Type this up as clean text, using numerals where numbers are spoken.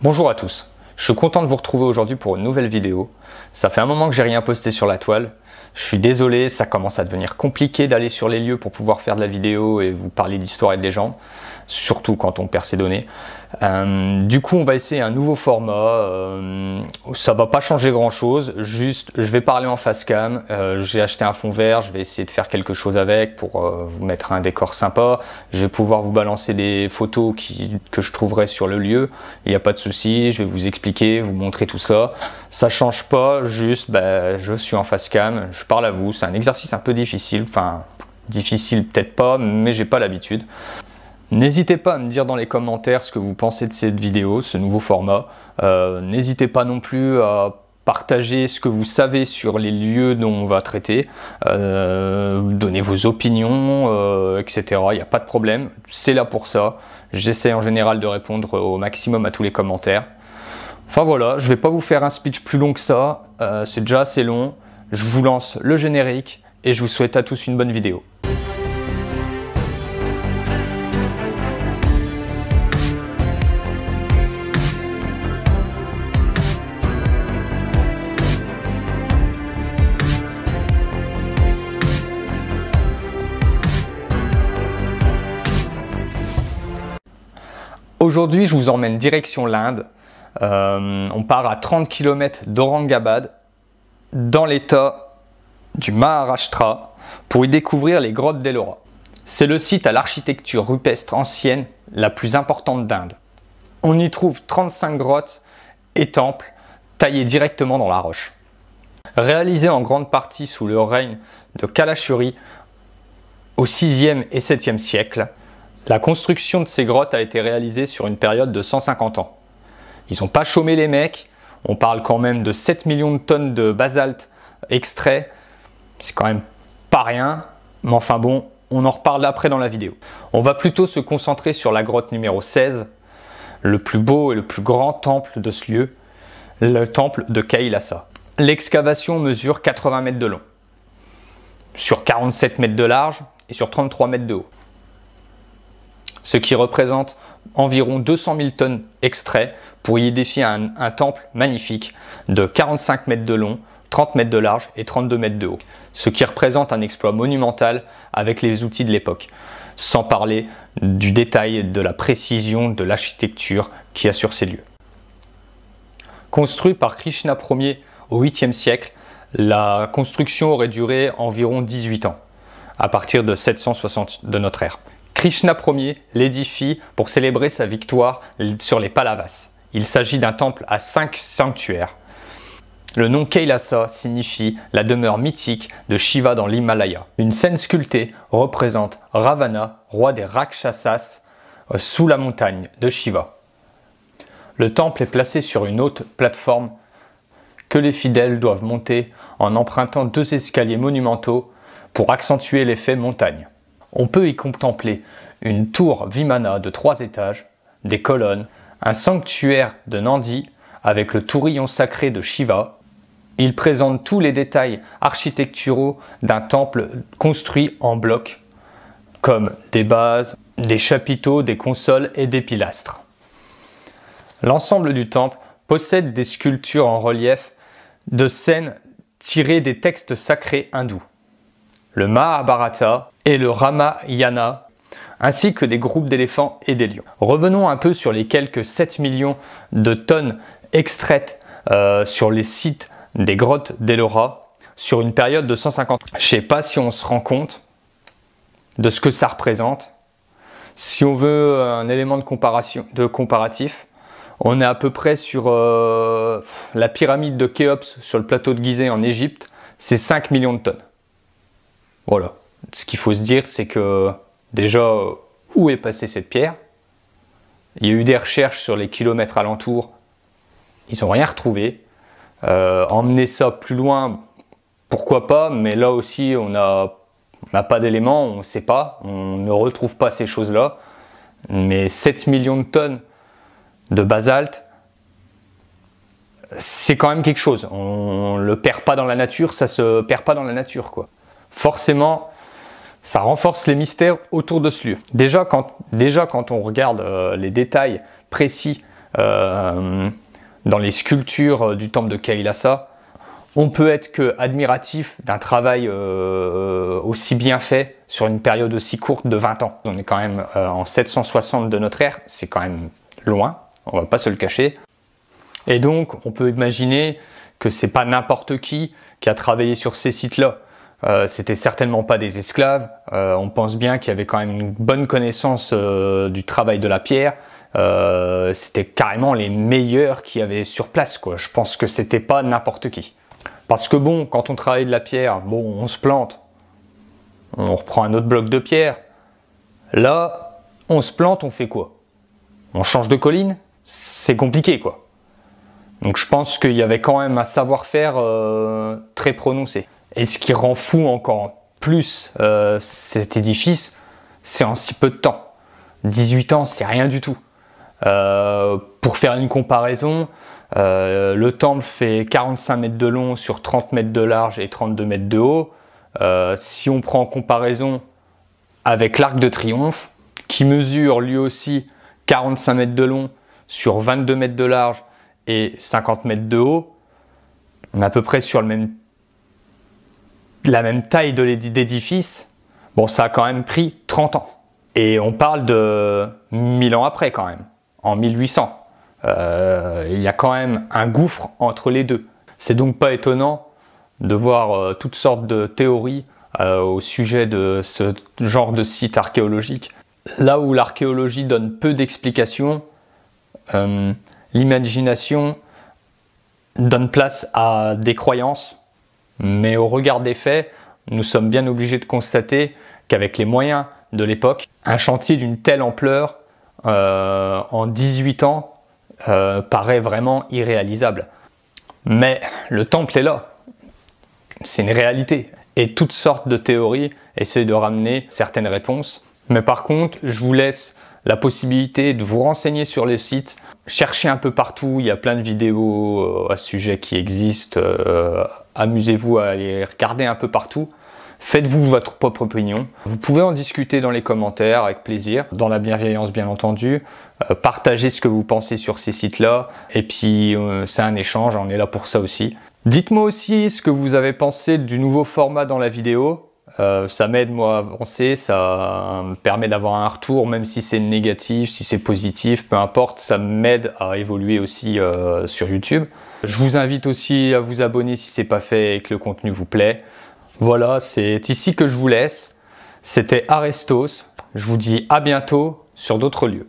Bonjour à tous, je suis content de vous retrouver aujourd'hui pour une nouvelle vidéo. Ça fait un moment que j'ai rien posté sur la toile. Je suis désolé, ça commence à devenir compliqué d'aller sur les lieux pour pouvoir faire de la vidéo et vous parler d'histoire et de légende, surtout quand on perd ses données. Du coup, on va essayer un nouveau format. Ça va pas changer grand chose, juste je vais parler en face cam. J'ai acheté un fond vert, je vais essayer de faire quelque chose avec pour vous mettre un décor sympa. Je vais pouvoir vous balancer des photos que je trouverai sur le lieu. Il n'y a pas de souci, je vais vous expliquer, vous montrer tout ça. Ça change pas, juste je suis en face cam, je parle à vous. C'est un exercice un peu difficile, enfin difficile peut-être pas, mais j'ai pas l'habitude. N'hésitez pas à me dire dans les commentaires ce que vous pensez de cette vidéo, ce nouveau format. N'hésitez pas non plus à partager ce que vous savez sur les lieux dont on va traiter. Donnez vos opinions, etc. Il n'y a pas de problème, c'est là pour ça. J'essaie en général de répondre au maximum à tous les commentaires. Enfin voilà, je ne vais pas vous faire un speech plus long que ça, c'est déjà assez long. Je vous lance le générique et je vous souhaite à tous une bonne vidéo. Aujourd'hui, je vous emmène direction l'Inde. On part à 30 km d'Aurangabad, dans l'état du Maharashtra, pour y découvrir les grottes d'Ellora. C'est le site à l'architecture rupestre ancienne la plus importante d'Inde. On y trouve 35 grottes et temples taillés directement dans la roche. Réalisés en grande partie sous le règne de Kalachuri au 6e et 7e siècle, la construction de ces grottes a été réalisée sur une période de 150 ans. Ils n'ont pas chômé les mecs, on parle quand même de 7 millions de tonnes de basalte extrait, c'est quand même pas rien, mais enfin bon, on en reparle après dans la vidéo. On va plutôt se concentrer sur la grotte numéro 16, le plus beau et le plus grand temple de ce lieu, le temple de Kailasa. L'excavation mesure 80 mètres de long, sur 47 mètres de large et sur 33 mètres de haut, ce qui représente environ 200 000 tonnes extraits pour y édifier un temple magnifique de 45 mètres de long, 30 mètres de large et 32 mètres de haut, ce qui représente un exploit monumental avec les outils de l'époque, sans parler du détail et de la précision de l'architecture qu'il y a sur ces lieux. Construit par Krishna Ier au 8e siècle, la construction aurait duré environ 18 ans, à partir de 760 de notre ère. Krishna Ier l'édifie pour célébrer sa victoire sur les Pallavas. Il s'agit d'un temple à 5 sanctuaires. Le nom Kailasa signifie la demeure mythique de Shiva dans l'Himalaya. Une scène sculptée représente Ravana, roi des Rakshasas, sous la montagne de Shiva. Le temple est placé sur une haute plateforme que les fidèles doivent monter en empruntant 2 escaliers monumentaux pour accentuer l'effet montagne. On peut y contempler une tour Vimana de 3 étages, des colonnes, un sanctuaire de Nandi avec le tourillon sacré de Shiva. Il présente tous les détails architecturaux d'un temple construit en blocs, comme des bases, des chapiteaux, des consoles et des pilastres. L'ensemble du temple possède des sculptures en relief de scènes tirées des textes sacrés hindous, le Mahabharata et le Ramayana, ainsi que des groupes d'éléphants et des lions. Revenons un peu sur les quelques 7 millions de tonnes extraites sur les sites des grottes d'Ellora sur une période de 150 ans. Je ne sais pas si on se rend compte de ce que ça représente. Si on veut un élément de comparatif, on est à peu près sur la pyramide de Khéops sur le plateau de Gizeh en Égypte, c'est 5 millions de tonnes. Voilà. Ce qu'il faut se dire, c'est que déjà, où est passée cette pierre? Il y a eu des recherches sur les kilomètres alentours, ils n'ont rien retrouvé. Emmener ça plus loin, pourquoi pas, mais là aussi, on n'a pas d'éléments, on ne sait pas, on ne retrouve pas ces choses-là. Mais 7 millions de tonnes de basalte, c'est quand même quelque chose. On ne le perd pas dans la nature, ça se perd pas dans la nature, quoi. Forcément, ça renforce les mystères autour de ce lieu. Déjà quand on regarde les détails précis dans les sculptures du temple de Kailasa. On peut être que admiratif d'un travail aussi bien fait sur une période aussi courte de 20 ans. On est quand même en 760 de notre ère, c'est quand même loin, on va pas se le cacher. Et donc on peut imaginer que c'est pas n'importe qui a travaillé sur ces sites-là. C'était certainement pas des esclaves, on pense bien qu'il y avait quand même une bonne connaissance du travail de la pierre. C'était carrément les meilleurs qui avaient sur place, quoi. Je pense que c'était pas n'importe qui. Parce que bon, quand on travaille de la pierre, bon, on se plante, on reprend un autre bloc de pierre. Là, on se plante, on fait quoi? On change de colline? C'est compliqué, quoi. Donc je pense qu'il y avait quand même un savoir-faire très prononcé. Et ce qui rend fou encore plus cet édifice, c'est en si peu de temps. 18 ans, c'est rien du tout. Pour faire une comparaison, le temple fait 45 mètres de long sur 30 mètres de large et 32 mètres de haut. Si on prend en comparaison avec l'Arc de Triomphe, qui mesure lui aussi 45 mètres de long sur 22 mètres de large et 50 mètres de haut, on est à peu près sur la même taille d'édifice. Bon, ça a quand même pris 30 ans. Et on parle de 1000 ans après quand même, en 1800. Il y a quand même un gouffre entre les deux. C'est donc pas étonnant de voir toutes sortes de théories au sujet de ce genre de site archéologique. Là où l'archéologie donne peu d'explications, l'imagination donne place à des croyances, mais au regard des faits, nous sommes bien obligés de constater qu'avec les moyens de l'époque, un chantier d'une telle ampleur en 18 ans paraît vraiment irréalisable. Mais le temple est là, c'est une réalité. Et toutes sortes de théories essaient de ramener certaines réponses. Mais par contre, je vous laisse la possibilité de vous renseigner sur le site. Cherchez un peu partout, il y a plein de vidéos à ce sujet qui existent. Amusez-vous à les regarder un peu partout. Faites-vous votre propre opinion. Vous pouvez en discuter dans les commentaires avec plaisir, dans la bienveillance bien entendu. Partagez ce que vous pensez sur ces sites-là. Et puis c'est un échange, on est là pour ça aussi. Dites-moi aussi ce que vous avez pensé du nouveau format dans la vidéo. Ça m'aide moi à avancer, ça me permet d'avoir un retour, même si c'est négatif, si c'est positif, peu importe, ça m'aide à évoluer aussi sur YouTube. Je vous invite aussi à vous abonner si ce n'est pas fait et que le contenu vous plaît. Voilà, c'est ici que je vous laisse. C'était Arestos. Je vous dis à bientôt sur d'autres lieux.